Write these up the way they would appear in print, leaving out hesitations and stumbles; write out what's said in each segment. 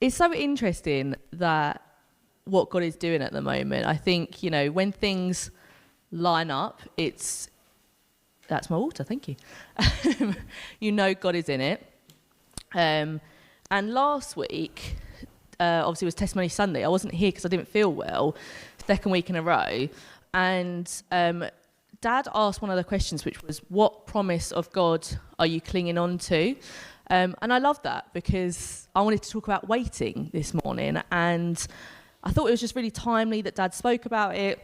it's so interesting that what God is doing at the moment. I think, when things line up, that's my water, thank you. God is in it. And last week, obviously it was Testimony Sunday. I wasn't here because I didn't feel well, second week in a row. And Dad asked one of the questions, which was, what promise of God are you clinging on to? And I love that because I wanted to talk about waiting this morning. And I thought it was just really timely that Dad spoke about it,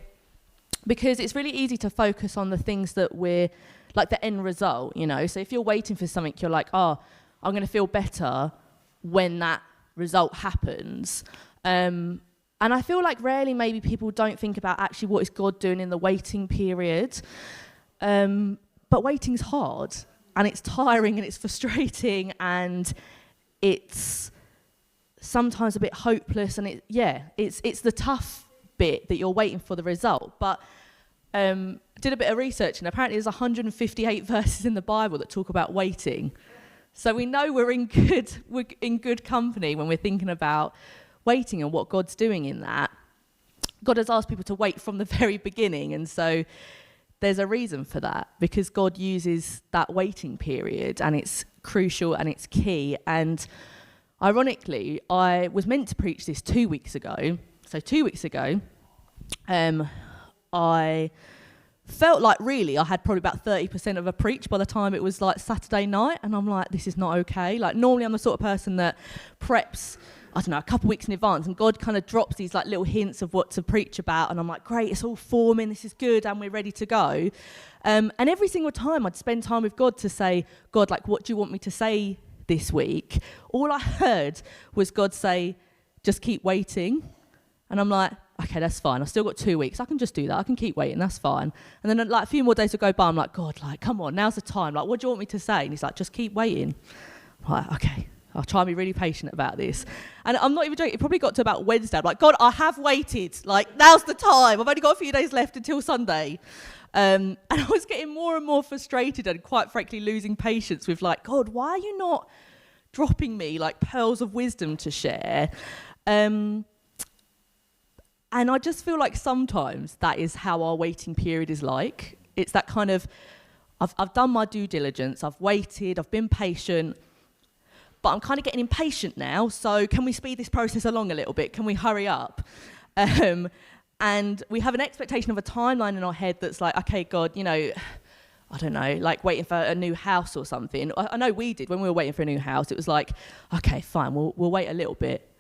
because it's really easy to focus on the things that we're, like the end result, So if you're waiting for something, you're like, I'm going to feel better when that result happens. And I feel like rarely maybe people don't think about actually what is God doing in the waiting period. But waiting's hard, and it's tiring, and it's frustrating, and it's sometimes a bit hopeless, and it's the tough bit that you're waiting for the result. But did a bit of research, and apparently there's 158 verses in the Bible that talk about waiting. So we know we're in good company when we're thinking about waiting and what God's doing in that. God has asked people to wait from the very beginning, and so there's a reason for that, because God uses that waiting period, and it's crucial and it's key. And ironically, I was meant to preach this 2 weeks ago. So 2 weeks ago, I felt like really I had probably about 30% of a preach by the time it was like Saturday night, and I'm like, this is not okay. Like normally I'm the sort of person that preps, I don't know, a couple weeks in advance, and God kind of drops these like little hints of what to preach about, and I'm like, great, it's all forming, this is good, and we're ready to go. And every single time I'd spend time with God to say, God, like, what do you want me to say this week? All I heard was God say, just keep waiting. And I'm like, okay, that's fine. I've still got 2 weeks. I can just do that. I can keep waiting. That's fine. And then like a few more days will go by. I'm like, God, like, come on, now's the time. Like, what do you want me to say? And he's like, just keep waiting. I'm like, okay, I'll try and be really patient about this. And I'm not even joking. It probably got to about Wednesday. I'm like, God, I have waited. Like, now's the time. I've only got a few days left until Sunday. And I was getting more and more frustrated and quite frankly losing patience with like, God, why are you not dropping me like pearls of wisdom to share? And I just feel like sometimes that is how our waiting period is like. It's that kind of, I've done my due diligence, I've waited, I've been patient, but I'm kind of getting impatient now, so can we speed this process along a little bit? Can we hurry up? And we have an expectation of a timeline in our head that's like, okay, God, I don't know, like waiting for a new house or something. I know we did when we were waiting for a new house. It was like, okay, fine, we'll wait a little bit.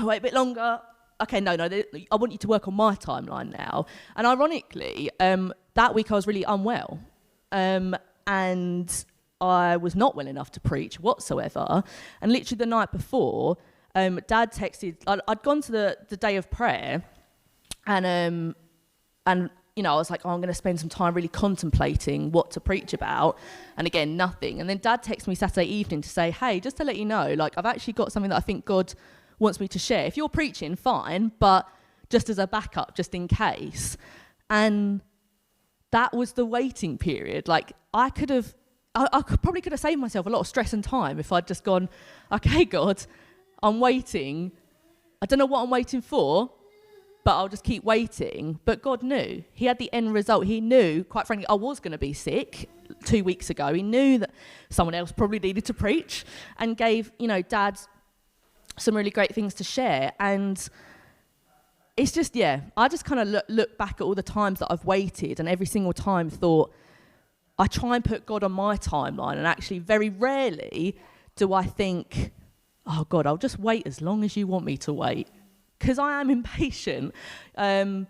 Wait a bit longer. Okay, no, I want you to work on my timeline now. And ironically, that week I was really unwell. And I was not well enough to preach whatsoever. And literally the night before, Dad texted, I'd gone to the day of prayer, and I was like, I'm going to spend some time really contemplating what to preach about. And again, nothing. And then Dad texted me Saturday evening to say, hey, just to let you know, like, I've actually got something that I think God wants me to share. If you're preaching, fine, but just as a backup, just in case. And that was the waiting period. Like, I probably could have saved myself a lot of stress and time if I'd just gone, okay, God, I'm waiting. I don't know what I'm waiting for, but I'll just keep waiting. But God knew. He had the end result. He knew, quite frankly, I was going to be sick 2 weeks ago. He knew that someone else probably needed to preach, and gave, Dad some really great things to share. And it's just, I just kind of look back at all the times that I've waited, and every single time thought, I try and put God on my timeline, and actually very rarely do I think, oh God, I'll just wait as long as you want me to wait. Because I am impatient. As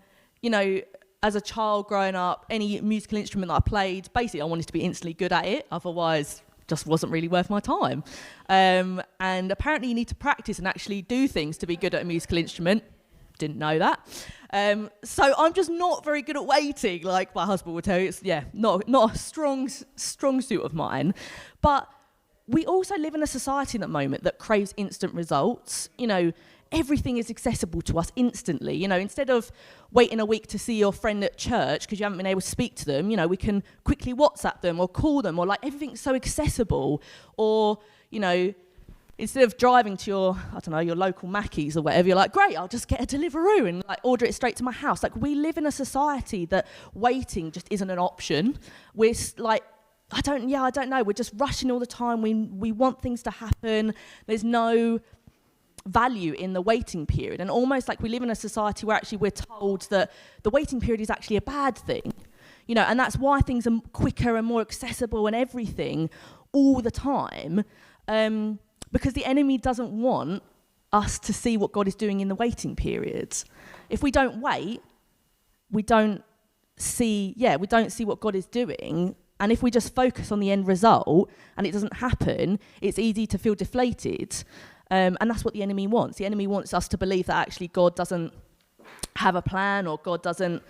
a child growing up, any musical instrument that I played, basically I wanted to be instantly good at it, otherwise just wasn't really worth my time. And apparently you need to practice and actually do things to be good at a musical instrument. Didn't know that. So I'm just not very good at waiting, like my husband would tell you. It's, not a strong suit of mine. But we also live in a society at the moment that craves instant results. Everything is accessible to us instantly. Instead of waiting a week to see your friend at church because you haven't been able to speak to them, we can quickly WhatsApp them or call them, or like everything's so accessible. Or, instead of driving to your local Mackey's or whatever, you're like, great, I'll just get a Deliveroo and like order it straight to my house. Like, we live in a society that waiting just isn't an option. We're like, I don't know. We're just rushing all the time. We want things to happen. There's no value in the waiting period. And almost like we live in a society where actually we're told that the waiting period is actually a bad thing. And that's why things are quicker and more accessible and everything all the time. Because the enemy doesn't want us to see what God is doing in the waiting periods. If we don't wait, we don't see what God is doing. And if we just focus on the end result and it doesn't happen, it's easy to feel deflated. And that's what the enemy wants. The enemy wants us to believe that actually God doesn't have a plan or God doesn't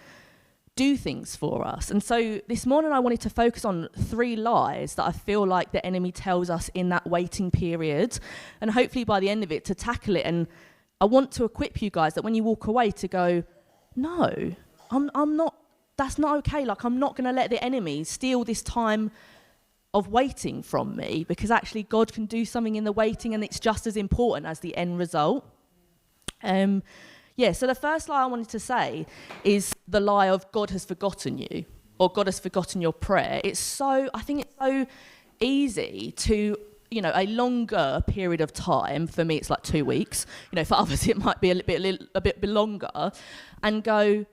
do things for us. And so this morning I wanted to focus on 3 lies that I feel like the enemy tells us in that waiting period, and hopefully by the end of it to tackle it. And I want to equip you guys that when you walk away to go, no, I'm not, that's not okay. Like, I'm not going to let the enemy steal this time of waiting from me, because actually God can do something in the waiting and it's just as important as the end result. So the first lie I wanted to say is the lie of God has forgotten you, or God has forgotten your prayer. I think it's so easy to, a longer period of time, for me it's like 2 weeks, for others it might be a bit longer, and go,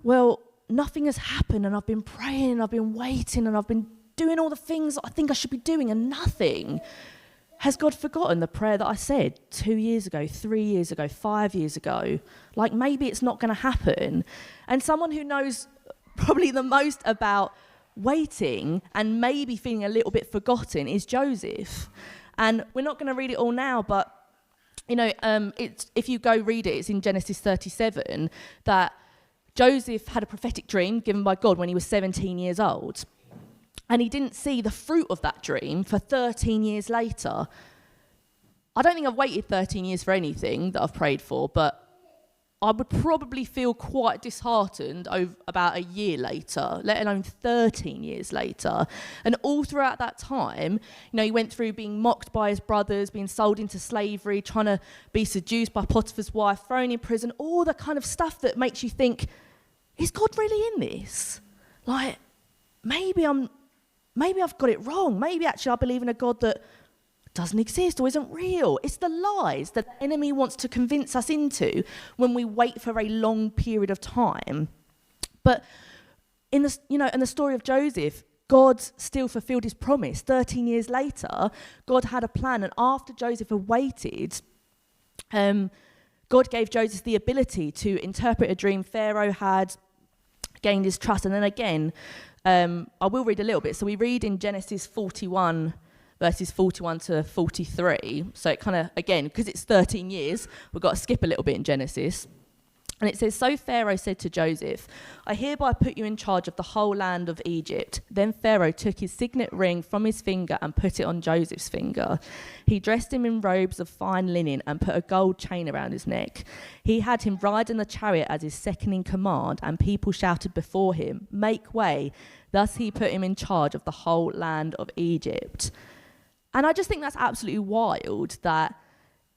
well, nothing has happened and I've been praying and I've been waiting and I've been doing all the things that I think I should be doing and nothing. Has God forgotten the prayer that I said 2 years ago, 3 years ago, 5 years ago? Like, maybe it's not going to happen. And someone who knows probably the most about waiting and maybe feeling a little bit forgotten is Joseph. And we're not going to read it all now, but, if you go read it, it's in Genesis 37, that Joseph had a prophetic dream given by God when he was 17 years old. And he didn't see the fruit of that dream for 13 years later. I don't think I've waited 13 years for anything that I've prayed for, but I would probably feel quite disheartened about a year later, let alone 13 years later. And all throughout that time, he went through being mocked by his brothers, being sold into slavery, trying to be seduced by Potiphar's wife, thrown in prison, all the kind of stuff that makes you think, is God really in this? Like, maybe I've got it wrong. Maybe actually I believe in a God that doesn't exist or isn't real. It's the lies that the enemy wants to convince us into when we wait for a long period of time. But in the story of Joseph, God still fulfilled his promise. 13 years later, God had a plan, and after Joseph had waited, God gave Joseph the ability to interpret a dream Pharaoh had, gained his trust, and then again, I will read a little bit. So we read in Genesis 41, verses 41 to 43. So it kind of, again, because it's 13 years, we've got to skip a little bit in Genesis. And it says, so Pharaoh said to Joseph, I hereby put you in charge of the whole land of Egypt. Then Pharaoh took his signet ring from his finger and put it on Joseph's finger. He dressed him in robes of fine linen and put a gold chain around his neck. He had him ride in the chariot as his second in command, and people shouted before him, make way. Thus he put him in charge of the whole land of Egypt. And I just think that's absolutely wild that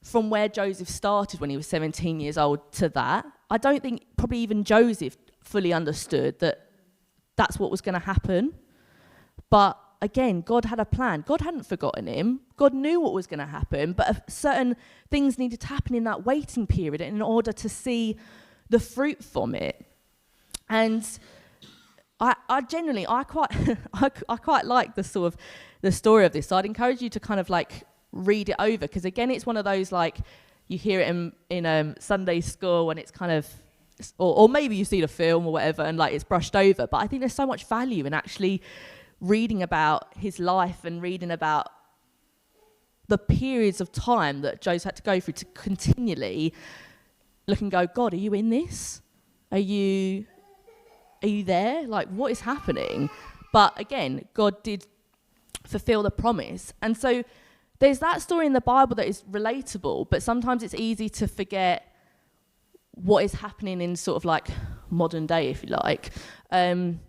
from where Joseph started when he was 17 years old to that, I don't think probably even Joseph fully understood that that's what was going to happen. But again, God had a plan. God hadn't forgotten him. God knew what was going to happen, but certain things needed to happen in that waiting period in order to see the fruit from it. And I genuinely quite like the sort of the story of this. So I'd encourage you to kind of like read it over, because again, it's one of those like you hear it in Sunday school and it's kind of, or maybe you see the film or whatever and like it's brushed over. But I think there's so much value in actually reading about his life and reading about the periods of time that Joseph had to go through to continually look and go, God, are you in this? Are you there? Like, what is happening? But again, God did fulfill the promise. And so there's that story in the Bible that is relatable, but sometimes it's easy to forget what is happening in sort of like modern day, if you like. And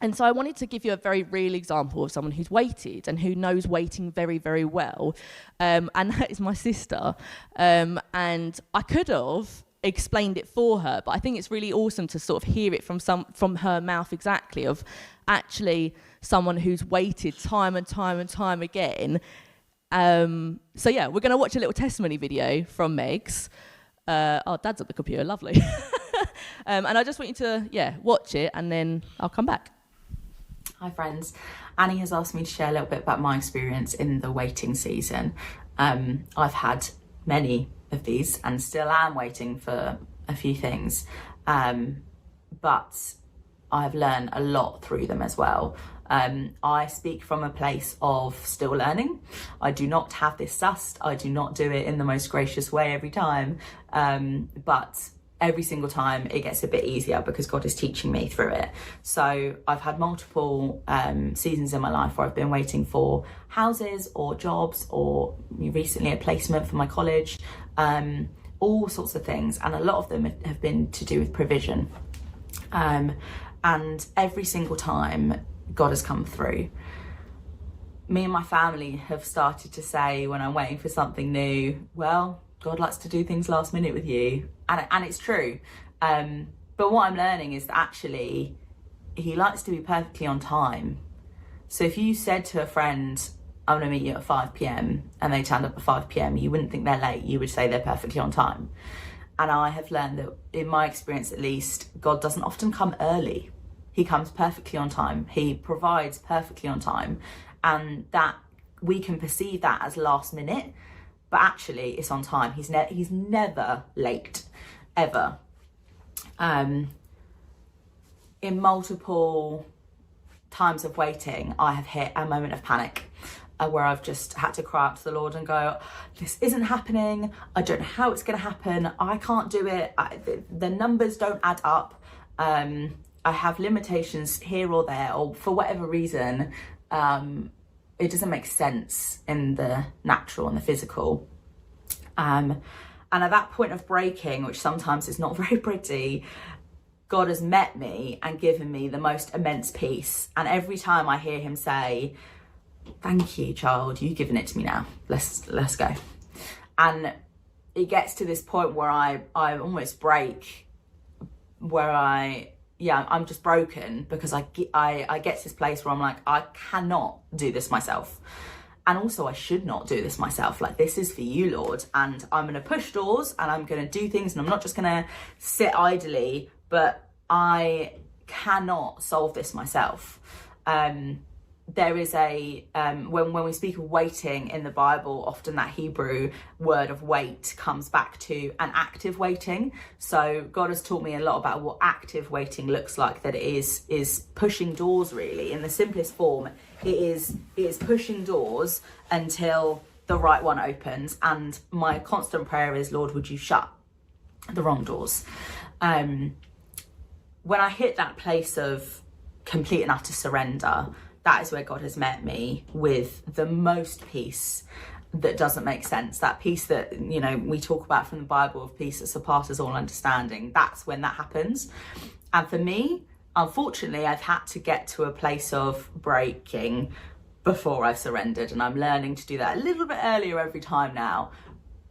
And so I wanted to give you a very real example of someone who's waited and who knows waiting very, very well. And that is my sister. And I could have explained it for her, but I think it's really awesome to sort of hear it from her mouth exactly, of actually someone who's waited time and time and time again. So yeah, we're going to watch a little testimony video from Meg's. Oh, Dad's at the computer, lovely. And I just want you to, watch it, and then I'll come back. Hi friends, Annie has asked me to share a little bit about my experience in the waiting season. I've had many of these and still am waiting for a few things, but I've learned a lot through them as well. I speak from a place of still learning. I do not have this sussed. I do not do it in the most gracious way every time, but every single time it gets a bit easier because God is teaching me through it. So I've had multiple seasons in my life where I've been waiting for houses or jobs, or recently a placement for my college, all sorts of things. And a lot of them have been to do with provision. And every single time God has come through. Me and my family have started to say, when I'm waiting for something new, well, God likes to do things last minute with you. And it's true. But what I'm learning is that actually he likes to be perfectly on time. So if you said to a friend, I'm going to meet you at 5 p.m. and they turned up at 5 p.m, you wouldn't think they're late. You would say they're perfectly on time. And I have learned that, in my experience at least, God doesn't often come early. He comes perfectly on time. He provides perfectly on time. And that we can perceive that as last minute, but actually it's on time. He's never late, ever. In multiple times of waiting, I have hit a moment of panic where I've just had to cry out to the Lord and go, this isn't happening. I don't know how it's going to happen. I can't do it. The numbers don't add up. I have limitations here or there, or for whatever reason, it doesn't make sense in the natural and the physical. And at that point of breaking, which sometimes is not very pretty, God has met me and given me the most immense peace. And every time I hear him say, thank you, child, you've given it to me now. Let's go. And it gets to this point where I almost break, where I'm just broken, because I get to this place where I'm like, I cannot do this myself. And also I should not do this myself. Like, this is for you, Lord. And I'm going to push doors and I'm going to do things, and I'm not just going to sit idly, but I cannot solve this myself. There is when we speak of waiting in the Bible, often that Hebrew word of wait comes back to an active waiting. So God has taught me a lot about what active waiting looks like, that it is pushing doors, really. In the simplest form, it is pushing doors until the right one opens. And my constant prayer is, Lord, would you shut the wrong doors? When I hit that place of complete and utter surrender, that is where God has met me with the most peace that doesn't make sense. That peace that, we talk about from the Bible, of peace that surpasses all understanding. That's when that happens. And for me, unfortunately, I've had to get to a place of breaking before I've surrendered. And I'm learning to do that a little bit earlier every time now.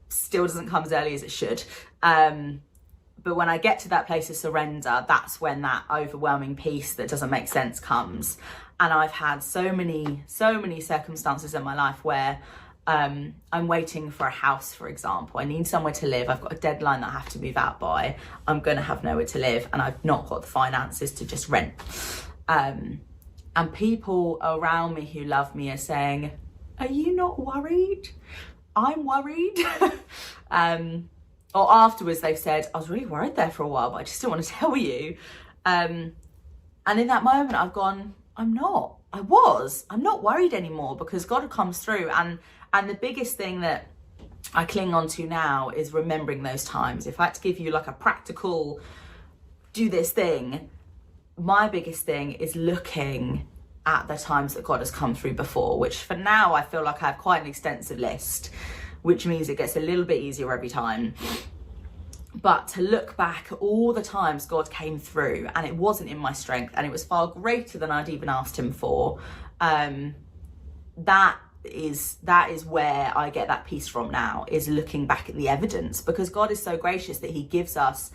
Still doesn't come as early as it should. But when I get to that place of surrender, that's when that overwhelming peace that doesn't make sense comes. And I've had so many circumstances in my life where I'm waiting for a house, for example. I need somewhere to live. I've got a deadline that I have to move out by. I'm going to have nowhere to live, and I've not got the finances to just rent. And people around me who love me are saying, are you not worried? I'm worried. Or afterwards they've said, I was really worried there for a while, but I just didn't want to tell you. And in that moment I've gone, I'm not worried anymore, because God comes through. And the biggest thing that I cling on to now is remembering those times. If I had to give you like a practical, do this thing, my biggest thing is looking at the times that God has come through before, which for now I feel like I have quite an extensive list, which means it gets a little bit easier every time. But to look back at all the times God came through, and it wasn't in my strength, and it was far greater than I'd even asked him for, that is where I get that peace from now, is looking back at the evidence, because God is so gracious that he gives us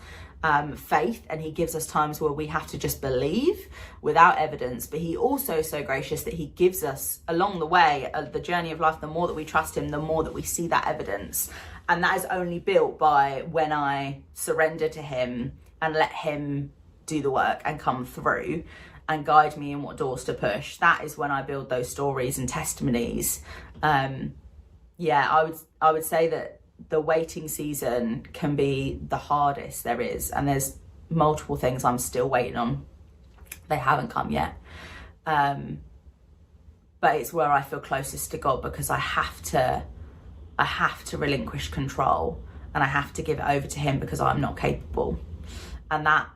faith, and he gives us times where we have to just believe without evidence, but he also is so gracious that he gives us along the way, the journey of life, the more that we trust him, the more that we see that evidence. And that is only built by when I surrender to him and let him do the work and come through and guide me in what doors to push. That is when I build those stories and testimonies. I would say that the waiting season can be the hardest there is, and there's multiple things I'm still waiting on. They haven't come yet. But it's where I feel closest to God, because I have to relinquish control, and I have to give it over to him because I'm not capable. And that,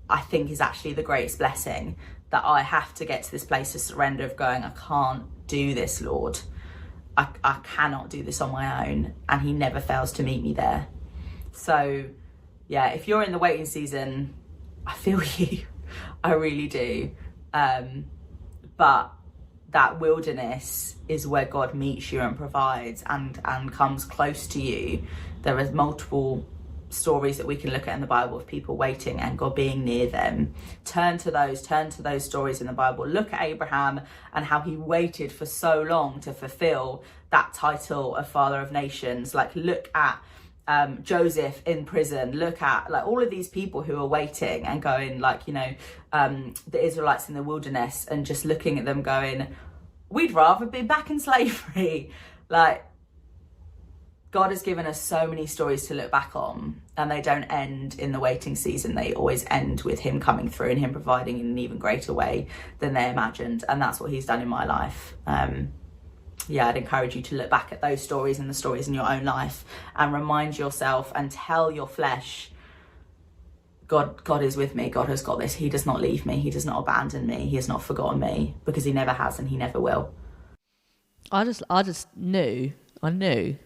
I think, is actually the greatest blessing, that I have to get to this place of surrender, of going, I can't do this, Lord. I cannot do this on my own. And he never fails to meet me there. So yeah, if you're in the waiting season, I feel you. I really do. But that wilderness is where God meets you and provides and comes close to you. There is multiple stories that we can look at in the Bible of people waiting and God being near them. Turn to those stories in the Bible. Look at Abraham and how he waited for so long to fulfill that title of Father of Nations. Like, look at Joseph in prison. Look at like all of these people who are waiting and going, like, you know, the Israelites in the wilderness, and just looking at them going, we'd rather be back in slavery. Like, God has given us so many stories to look back on, and they don't end in the waiting season. They always end with him coming through and him providing in an even greater way than they imagined. And that's what he's done in my life. I'd encourage you to look back at those stories and the stories in your own life and remind yourself and tell your flesh, God is with me. God has got this. He does not leave me. He does not abandon me. He has not forgotten me, because he never has and he never will. I knew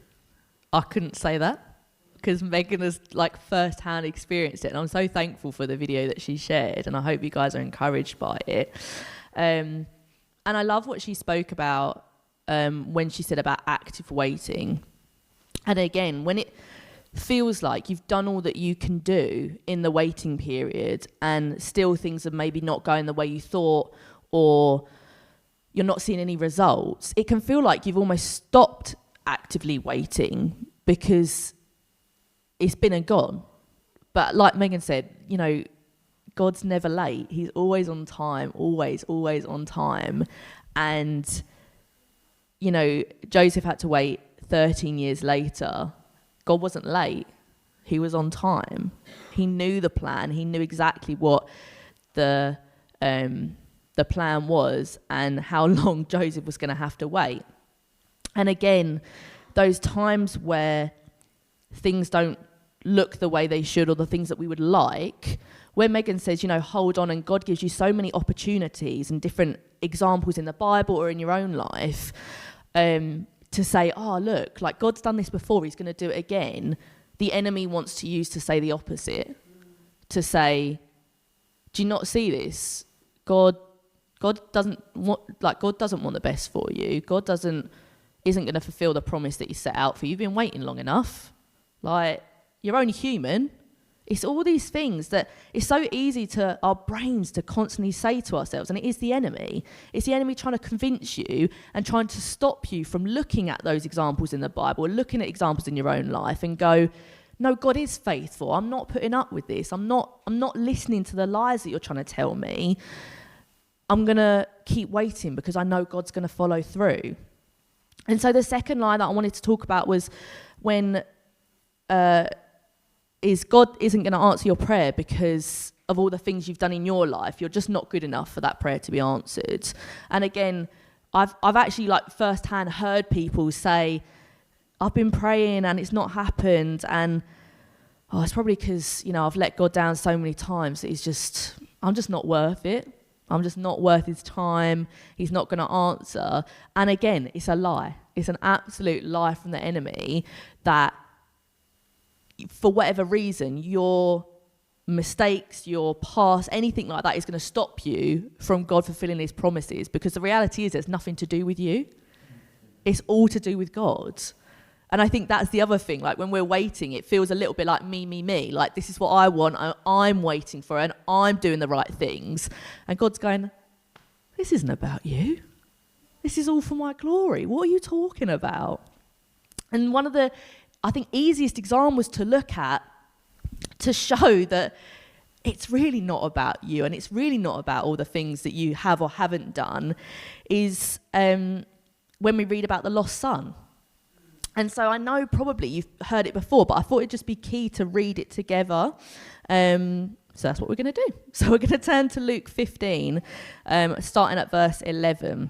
I couldn't say that, because Megan has like first-hand experienced it, and I'm so thankful for the video that she shared, and I hope you guys are encouraged by it. And I love what she spoke about when she said about active waiting. And again, when it feels like you've done all that you can do in the waiting period and still things are maybe not going the way you thought, or you're not seeing any results, it can feel like you've almost stopped actively waiting because it's been and gone. But like Megan said, you know, God's never late. He's always on time, always on time. And, you know, Joseph had to wait 13 years later. God wasn't late. He was on time. He knew the plan. He knew exactly what the plan was and how long Joseph was going to have to wait. And again, those times where things don't look the way they should, or the things that we would like, where Megan says, you know, hold on, and God gives you so many opportunities and different examples in the Bible or in your own life to say, oh, look, like God's done this before, he's going to do it again. The enemy wants to use to say the opposite, to say, do you not see this? God doesn't want the best for you. God isn't going to fulfill the promise that he set out for you. You've been waiting long enough. Like, you're only human. It's all these things that it's so easy to our brains to constantly say to ourselves, and it is the enemy. It's the enemy trying to convince you and trying to stop you from looking at those examples in the Bible, looking at examples in your own life and go, no, God is faithful. I'm not putting up with this. I'm not listening to the lies that you're trying to tell me. I'm going to keep waiting because I know God's going to follow through. And so the second lie that I wanted to talk about was when is God isn't going to answer your prayer because of all the things you've done in your life. You're just not good enough for that prayer to be answered. And again, I've actually like firsthand heard people say, I've been praying and it's not happened, and it's probably because, you know, I've let God down so many times that I'm just not worth it. I'm just not worth his time. He's not going to answer. And again, it's a lie. It's an absolute lie from the enemy that for whatever reason, your mistakes, your past, anything like that is going to stop you from God fulfilling his promises, because the reality is it's nothing to do with you. It's all to do with God. And I think that's the other thing. Like when we're waiting, it feels a little bit like me. Like this is what I want. I'm waiting for it and I'm doing the right things. And God's going, this isn't about you. This is all for my glory. What are you talking about? And one of the, I think, easiest examples to look at to show that it's really not about you and it's really not about all the things that you have or haven't done is when we read about the lost son. And so I know probably you've heard it before, but I thought it'd just be key to read it together. So that's what we're going to do. So we're going to turn to Luke 15, starting at verse 11.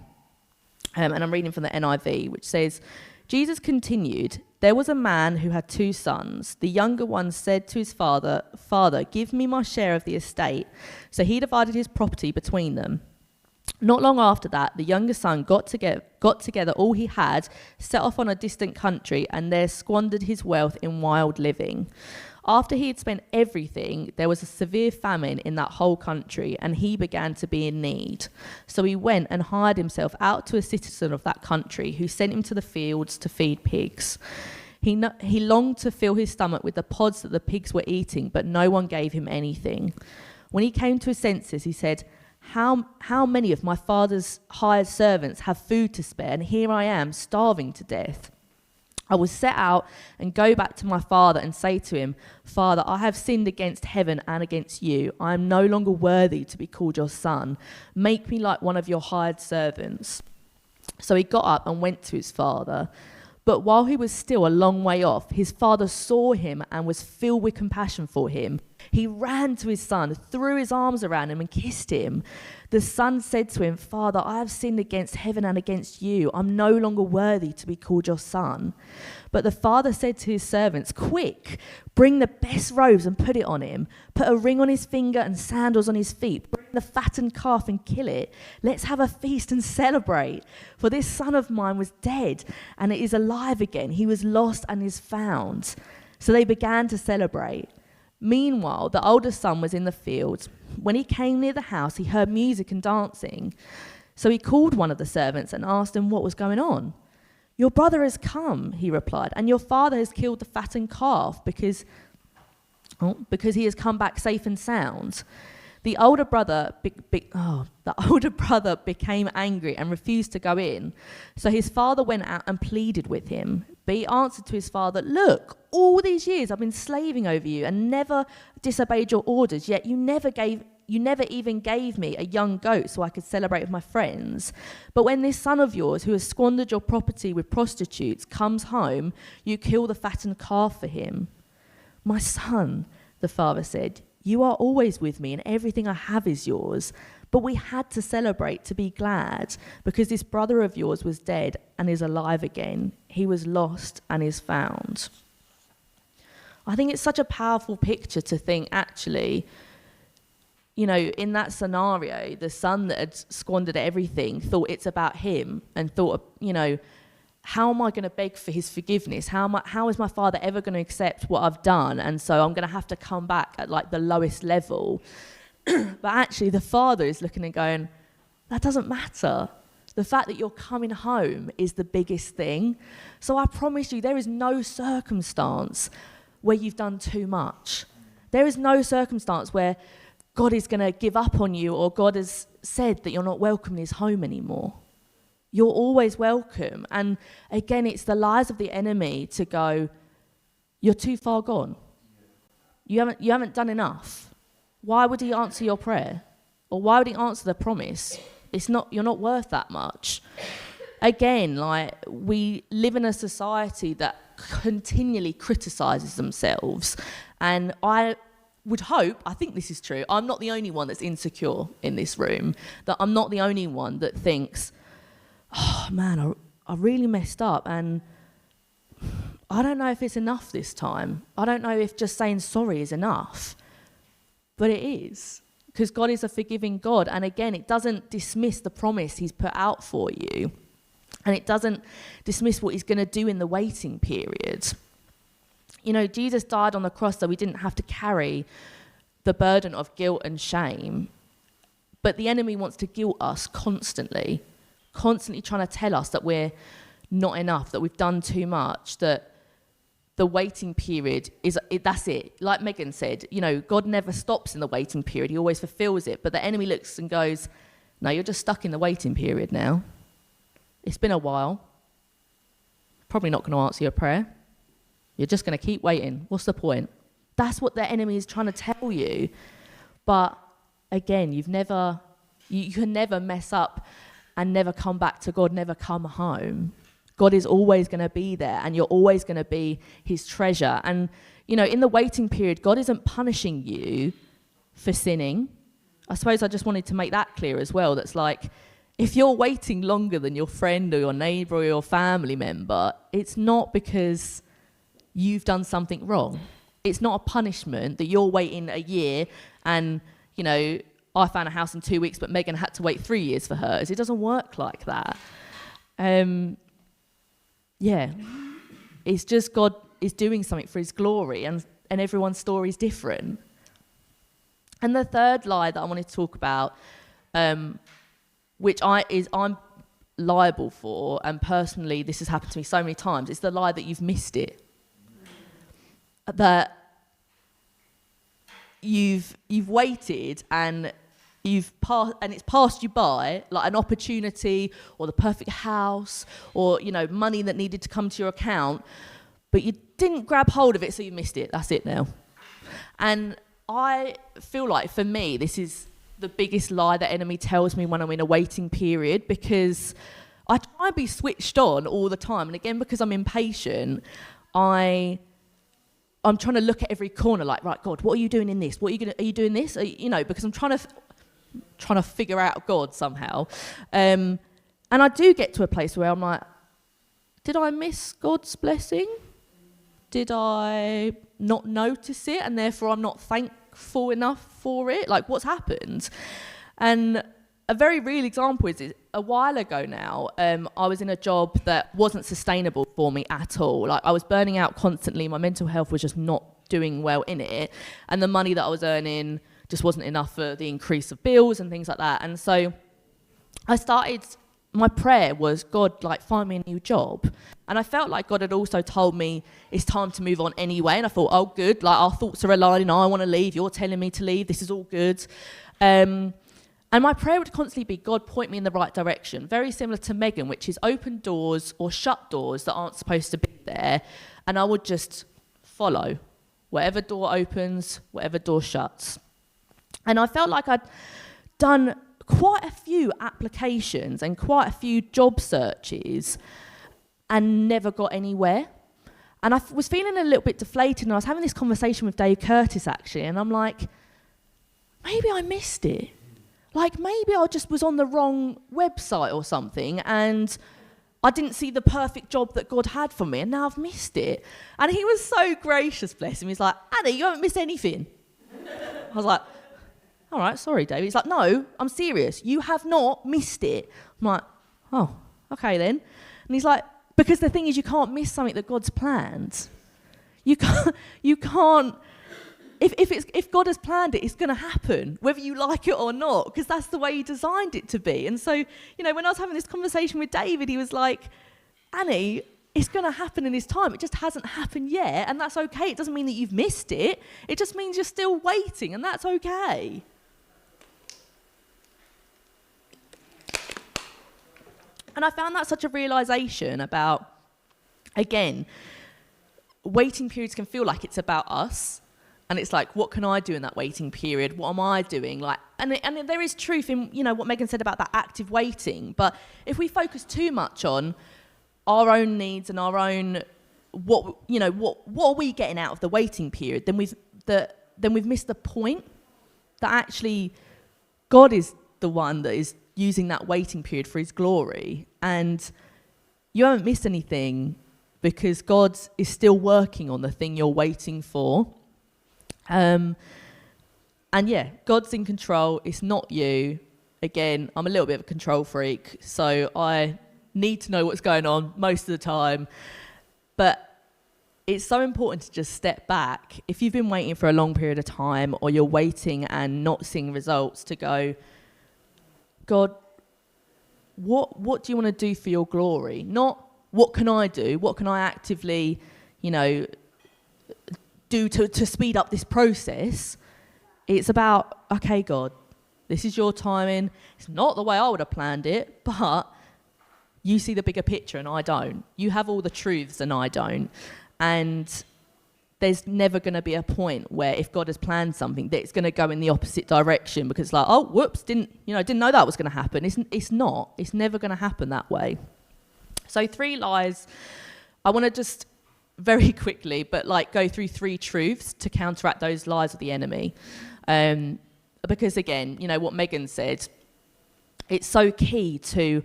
And I'm reading from the NIV, which says, Jesus continued, there was a man who had 2 sons. The younger one said to his father, Father, give me my share of the estate. So he divided his property between them. Not long after that, the younger son got together all he had, set off on a distant country, and there squandered his wealth in wild living. After he had spent everything, there was a severe famine in that whole country, and he began to be in need. So he went and hired himself out to a citizen of that country, who sent him to the fields to feed pigs. He longed to fill his stomach with the pods that the pigs were eating, but no one gave him anything. When he came to his senses, he said, How many of my father's hired servants have food to spare, and here I am, starving to death? I will set out and go back to my father and say to him, Father, I have sinned against heaven and against you. I am no longer worthy to be called your son. Make me like one of your hired servants. So he got up and went to his father. But while he was still a long way off, his father saw him and was filled with compassion for him. He ran to his son, threw his arms around him and kissed him. The son said to him, Father, I have sinned against heaven and against you. I'm no longer worthy to be called your son. But the father said to his servants, Quick, bring the best robes and put it on him. Put a ring on his finger and sandals on his feet. Bring the fattened calf and kill it. Let's have a feast and celebrate. For this son of mine was dead and it is alive again. He was lost and is found. So they began to celebrate. Meanwhile, the older son was in the fields. When he came near the house, he heard music and dancing. So he called one of the servants and asked him what was going on. Your brother has come, he replied, and your father has killed the fattened calf because he has come back safe and sound. The older brother became angry and refused to go in. So his father went out and pleaded with him. But he answered to his father, Look, all these years I've been slaving over you and never disobeyed your orders, yet you never even gave me a young goat so I could celebrate with my friends. But when this son of yours, who has squandered your property with prostitutes, comes home, you kill the fattened calf for him. My son, the father said, you are always with me and everything I have is yours. But we had to celebrate to be glad because this brother of yours was dead and is alive again. He was lost and is found. I think it's such a powerful picture to think, actually, you know, in that scenario, the son that had squandered everything thought it's about him and thought, you know, how am I going to beg for his forgiveness? How is my father ever going to accept what I've done? And so I'm going to have to come back at like the lowest level. But actually the father is looking and going, that doesn't matter. The fact that you're coming home is the biggest thing. So I promise you, there is no circumstance where you've done too much. There is no circumstance where God is going to give up on you or God has said that you're not welcome in his home anymore. You're always welcome. And again, it's the lies of the enemy to go, you're too far gone. You haven't done enough. Why would he answer your prayer? Or why would he answer the promise? You're not worth that much. Again, like, we live in a society that continually criticizes themselves. And I think this is true. I'm not the only one that's insecure in this room. That I'm not the only one that thinks, oh man, I really messed up and I don't know if it's enough this time. I don't know if just saying sorry is enough. But it is, because God is a forgiving God. And again, it doesn't dismiss the promise he's put out for you. And it doesn't dismiss what he's going to do in the waiting period. You know, Jesus died on the cross so we didn't have to carry the burden of guilt and shame. But the enemy wants to guilt us constantly trying to tell us that we're not enough, that we've done too much, that the waiting period that's it. Like Megan said, you know, God never stops in the waiting period. He always fulfills it. But the enemy looks and goes, no, you're just stuck in the waiting period now. It's been a while. Probably not going to answer your prayer. You're just going to keep waiting. What's the point? That's what the enemy is trying to tell you. But again, you can never mess up and never come back to God, never come home. God is always going to be there, and you're always going to be his treasure. And, you know, in the waiting period, God isn't punishing you for sinning. I suppose I just wanted to make that clear as well. That's like, if you're waiting longer than your friend or your neighbour or your family member, it's not because you've done something wrong. It's not a punishment that you're waiting a year and, you know, I found a house in 2 weeks, but Megan had to wait 3 years for hers. It doesn't work like that. Yeah, it's just God is doing something for his glory, and everyone's story is different. And the third lie that I wanted to talk about, which I'm liable for, and personally this has happened to me so many times, is the lie that you've missed it. That you've waited and it's passed you by, like an opportunity or the perfect house or, you know, money that needed to come to your account, but you didn't grab hold of it, so you missed it. That's it now. And I feel like, for me, this is the biggest lie the enemy tells me when I'm in a waiting period, because I try and be switched on all the time. And again, because I'm impatient, I'm trying to look at every corner like, right, God, what are you doing in this? Are you doing this? You know, because I'm trying to figure out God somehow. And I do get to a place where I'm like, did I miss God's blessing? Did I not notice it and therefore I'm not thankful enough for it? Like, what's happened? And a very real example is a while ago now, I was in a job that wasn't sustainable for me at all. Like, I was burning out constantly. My mental health was just not doing well in it. And the money that I was earning just wasn't enough for the increase of bills and things like that. And so my prayer was, God, like, find me a new job. And I felt like God had also told me it's time to move on anyway. And I thought, oh, good, like, our thoughts are aligning. I want to leave. You're telling me to leave. This is all good. And my prayer would constantly be, God, point me in the right direction. Very similar to Megan, which is open doors or shut doors that aren't supposed to be there. And I would just follow whatever door opens, whatever door shuts. And I felt like I'd done quite a few applications and quite a few job searches and never got anywhere. And I was feeling a little bit deflated, and I was having this conversation with Dave Curtis, actually, and I'm like, maybe I missed it. Like, maybe I just was on the wrong website or something, and I didn't see the perfect job that God had for me, and now I've missed it. And he was so gracious, bless him. He's like, Annie, you haven't missed anything. I was like, all right, sorry, David. He's like, no, I'm serious. You have not missed it. I'm like, oh, okay then. And he's like, because the thing is, you can't miss something that God's planned. You can't. If God has planned it, it's going to happen, whether you like it or not, because that's the way he designed it to be. And so, you know, when I was having this conversation with David, he was like, Annie, it's going to happen in his time. It just hasn't happened yet, and that's okay. It doesn't mean that you've missed it. It just means you're still waiting, and that's okay. And I found that such a realisation about, again, waiting periods can feel like it's about us. And it's like, what can I do in that waiting period? What am I doing? Like, and there is truth in, you know, what Megan said about that active waiting. But if we focus too much on our own needs and our own, what are we getting out of the waiting period? Then we've missed the point that actually God is the one that is using that waiting period for his glory. And you haven't missed anything because God is still working on the thing you're waiting for. And yeah, God's in control. It's not you. Again, I'm a little bit of a control freak, so I need to know what's going on most of the time. But it's so important to just step back. If you've been waiting for a long period of time, or you're waiting and not seeing results, to go, God, what do you want to do for your glory? Not what can I do? What can I actively, do to speed up this process? It's about, okay, God, this is your timing. It's not the way I would have planned it, but you see the bigger picture and I don't. You have all the truths and I don't. And there's never going to be a point where, if God has planned something, that it's going to go in the opposite direction, because it's like, oh, whoops, didn't know that was going to happen. It's not. It's never going to happen that way. So 3 lies. I want to just very quickly, but go through 3 truths to counteract those lies of the enemy. Because again, what Megan said, it's so key to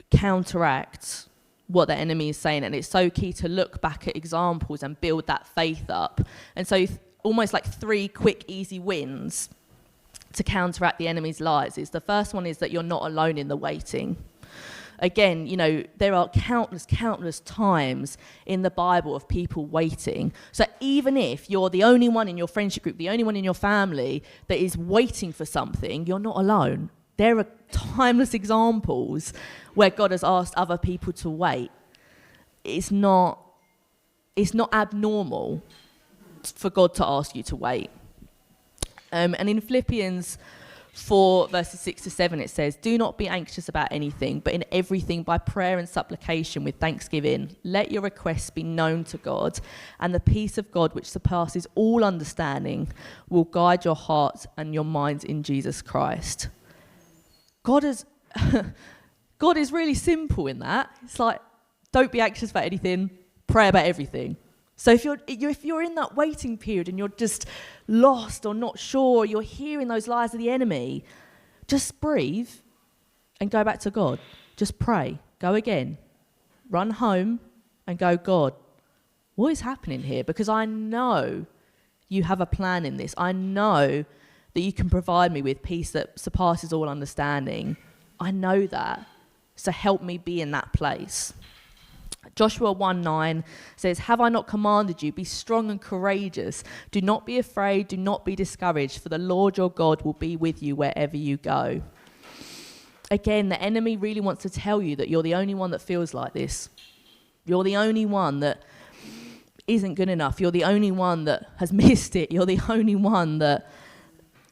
counteract what the enemy is saying, and it's so key to look back at examples and build that faith up. And so almost 3 quick, easy wins to counteract the enemy's lies is, the first one is that you're not alone in the waiting. Again, there are countless times in the Bible of people waiting. So even if you're the only one in your friendship group, the only one in your family that is waiting for something, you're not alone. There are timeless examples where God has asked other people to wait. It's not abnormal for God to ask you to wait. And in Philippians 4 verses 6 to 7, it says, "Do not be anxious about anything, but in everything by prayer and supplication with thanksgiving, let your requests be known to God, and the peace of God, which surpasses all understanding, will guide your hearts and your minds in Jesus Christ." God is really simple in that. It's like, don't be anxious about anything, pray about everything. So if you're in that waiting period and you're just lost or not sure, you're hearing those lies of the enemy, just breathe and go back to God. Just pray. Go again. Run home and go, God, what is happening here? Because I know you have a plan in this. I know that you can provide me with peace that surpasses all understanding. I know that. So help me be in that place. Joshua 1:9 says, "Have I not commanded you? Be strong and courageous. Do not be afraid. Do not be discouraged, for the Lord your God will be with you wherever you go." Again, the enemy really wants to tell you that you're the only one that feels like this. You're the only one that isn't good enough. You're the only one that has missed it. You're the only one that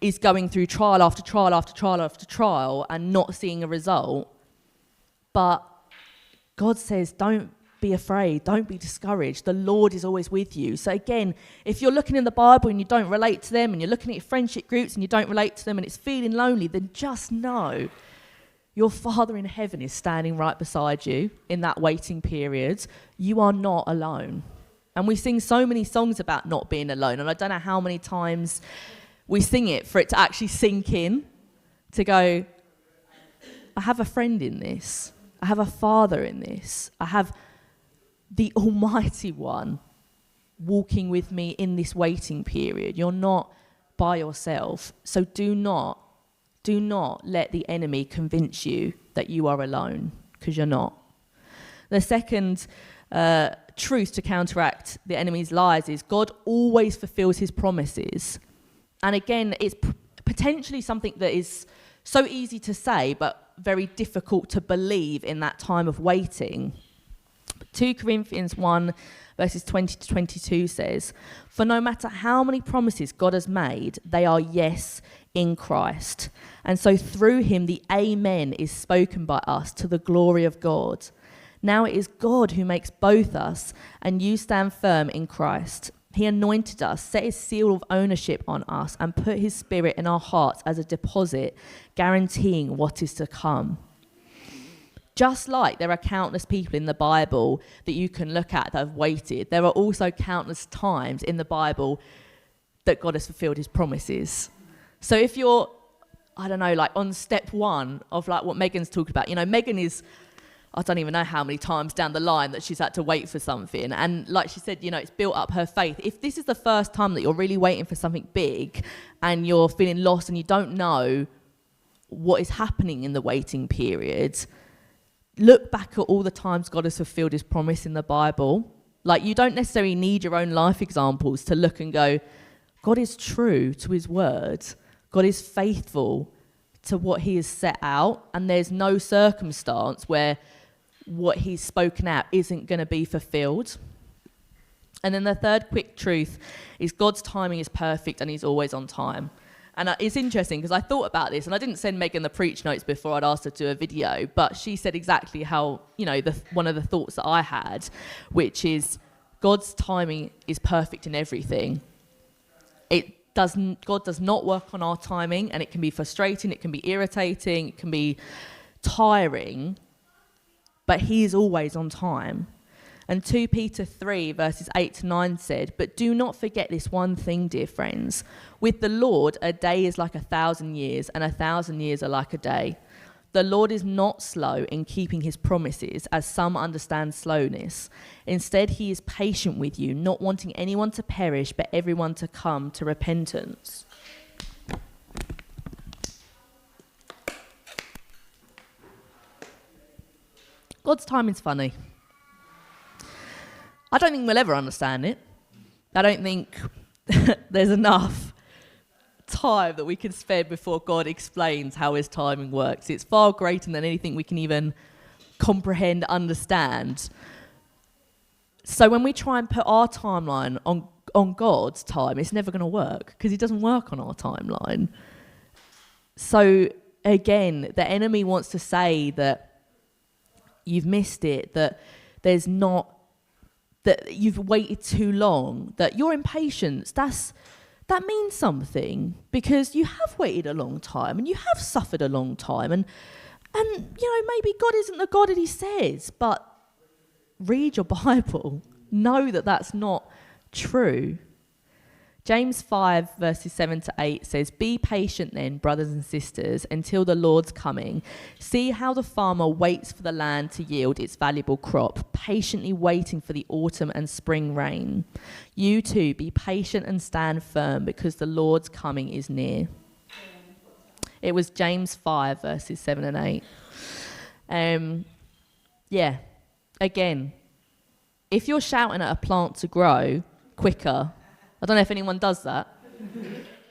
is going through trial after trial after trial after trial and not seeing a result. But God says, don't be afraid, don't be discouraged. The Lord is always with you. So again, if you're looking in the Bible and you don't relate to them, and you're looking at your friendship groups and you don't relate to them, and it's feeling lonely, then just know your Father in heaven is standing right beside you in that waiting period. You are not alone. And we sing so many songs about not being alone, and I don't know how many times we sing it for it to actually sink in, to go, I have a friend in this. I have a Father in this. I have the Almighty One walking with me in this waiting period. You're not by yourself. So do not let the enemy convince you that you are alone, because you're not. The second truth to counteract the enemy's lies is God always fulfills his promises. And again, it's potentially something that is so easy to say, but very difficult to believe in that time of waiting. 2 Corinthians 1 verses 20 to 22 says, "For no matter how many promises God has made, they are yes in Christ. And so through him the Amen is spoken by us to the glory of God. Now it is God who makes both us and you stand firm in Christ. He anointed us, set his seal of ownership on us, and put his Spirit in our hearts as a deposit, guaranteeing what is to come." Just like there are countless people in the Bible that you can look at that have waited, there are also countless times in the Bible that God has fulfilled his promises. So if you're, on step 1 of what Megan's talking about, Megan is, I don't even know how many times down the line that she's had to wait for something. And like she said, it's built up her faith. If this is the first time that you're really waiting for something big and you're feeling lost and you don't know what is happening in the waiting period, look back at all the times God has fulfilled his promise in the Bible Like, you don't necessarily need your own life examples to look and go, God is true to his word. God is faithful to what he has set out, and there's no circumstance where what he's spoken out isn't going to be fulfilled. And then the third quick truth is God's timing is perfect and he's always on time. And it's interesting because I thought about this, and I didn't send Megan the preach notes before I'd asked her to do a video, but she said exactly how, you know, one of the thoughts that I had, which is God's timing is perfect in everything. God does not work on our timing, and it can be frustrating, it can be irritating, it can be tiring, but he is always on time. And 2 Peter 3 verses 8 to 9 said, "But do not forget this one thing, dear friends. With the Lord, a day is like 1,000 years, and 1,000 years are like a day. The Lord is not slow in keeping his promises, as some understand slowness. Instead, he is patient with you, not wanting anyone to perish, but everyone to come to repentance." God's timing's funny. I don't think we'll ever understand it. I don't think there's enough time that we can spend before God explains how his timing works. It's far greater than anything we can even comprehend, understand. So when we try and put our timeline on God's time, it's never going to work because he doesn't work on our timeline. So again, the enemy wants to say that you've missed it, that there's not, that you've waited too long, that your impatience, that means something because you have waited a long time and you have suffered a long time, and you know, maybe God isn't the God that he says, but read your Bible, know that that's not true. James 5 verses 7 to 8 says, "Be patient then, brothers and sisters, until the Lord's coming. See how the farmer waits for the land to yield its valuable crop, patiently waiting for the autumn and spring rain. You too, be patient and stand firm, because the Lord's coming is near." It was James 5 verses 7 and 8. Yeah, again, if you're shouting at a plant to grow quicker, I don't know if anyone does that.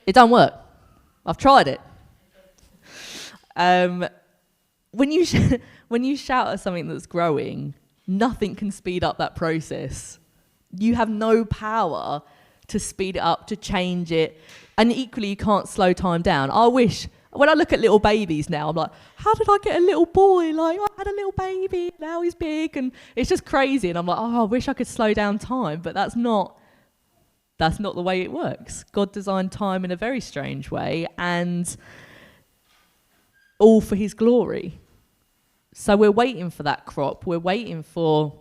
It don't work. I've tried it. When you shout at something that's growing, nothing can speed up that process. You have no power to speed it up, to change it. And equally, you can't slow time down. I wish, when I look at little babies now, I'm like, how did I get a little boy? Like, I had a little baby, now he's big. And it's just crazy. And I'm like, oh, I wish I could slow down time. But that's not the way it works. God designed time in a very strange way, and all for his glory. So we're waiting for that crop. We're waiting for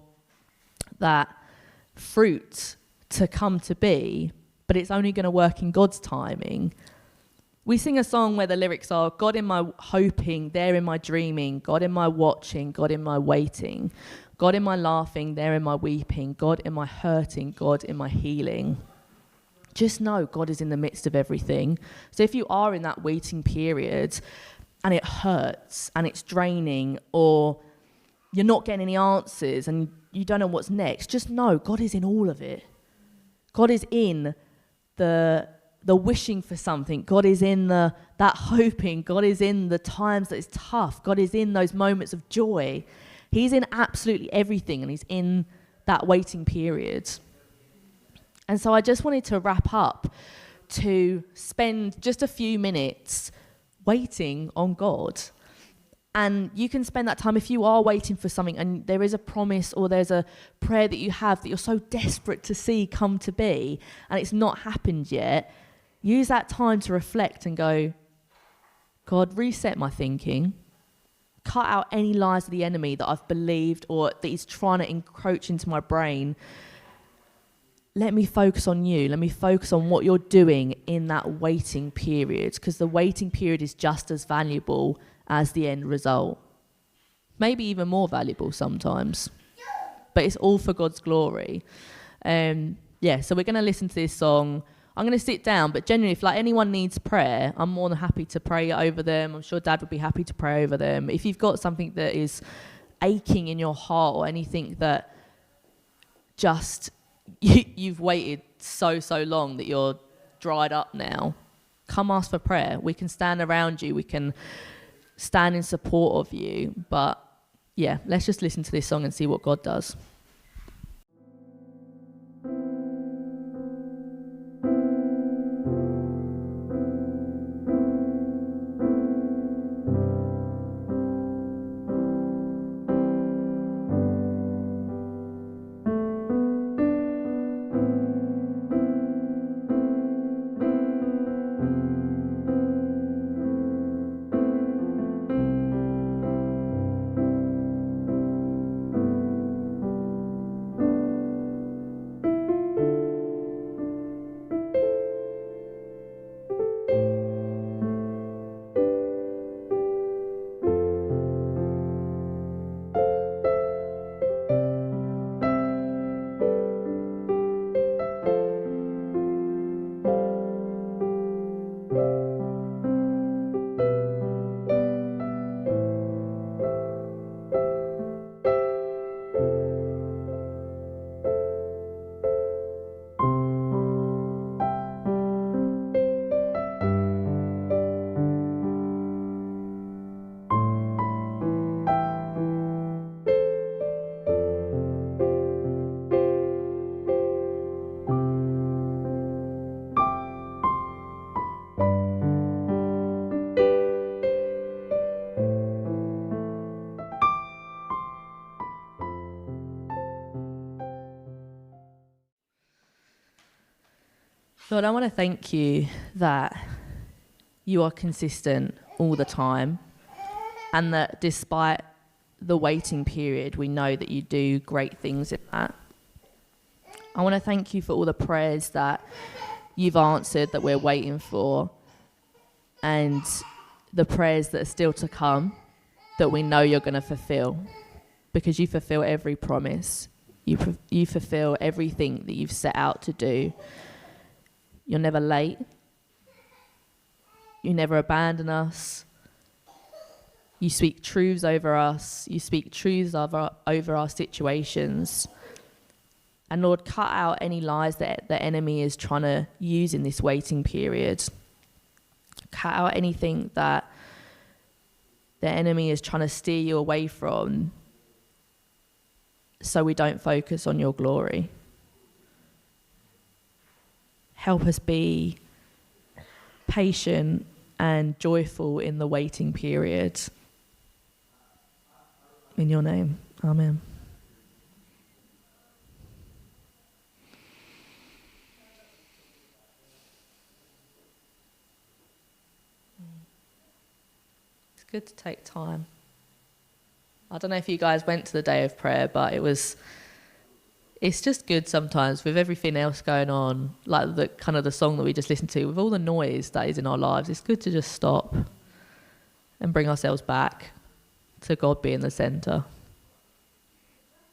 that fruit to come to be, but it's only going to work in God's timing. We sing a song where the lyrics are, "God in my hoping, there in my dreaming, God in my watching, God in my waiting, God in my laughing, there in my weeping, God in my hurting, God in my healing." Just know God is in the midst of everything. So if you are in that waiting period and it hurts and it's draining, or you're not getting any answers and you don't know what's next, just know God is in all of it. God is in the wishing for something. God is in that hoping. God is in the times that it's tough. God is in those moments of joy. He's in absolutely everything, and he's in that waiting period. And so I just wanted to wrap up to spend just a few minutes waiting on God. And you can spend that time if you are waiting for something and there is a promise or there's a prayer that you have that you're so desperate to see come to be and it's not happened yet. Use that time to reflect and go, God, reset my thinking. Cut out any lies of the enemy that I've believed or that he's trying to encroach into my brain. Let me focus on you. Let me focus on what you're doing in that waiting period, because the waiting period is just as valuable as the end result. Maybe even more valuable sometimes. But it's all for God's glory. So we're going to listen to this song. I'm going to sit down, but genuinely, if anyone needs prayer, I'm more than happy to pray over them. I'm sure Dad would be happy to pray over them. If you've got something that is aching in your heart or anything that just you've waited so long that you're dried up now, come ask for prayer. We can stand around you, we can stand in support of you. But yeah, let's just listen to this song and see what God does. Lord, I want to thank you that you are consistent all the time, and that despite the waiting period, we know that you do great things in that. I want to thank you for all the prayers that you've answered that we're waiting for, and the prayers that are still to come that we know you're going to fulfill, because you fulfill every promise. You fulfill everything that you've set out to do. You're never late. You never abandon us. You speak truths over us. You speak truths over our situations. And Lord, cut out any lies that the enemy is trying to use in this waiting period. Cut out anything that the enemy is trying to steer you away from, so we don't focus on your glory. Help us be patient and joyful in the waiting period. In your name, amen. It's good to take time. I don't know if you guys went to the day of prayer, but it's just good sometimes with everything else going on, like the kind of the song that we just listened to, with all the noise that is in our lives. It's good to just stop and bring ourselves back to God being the centre.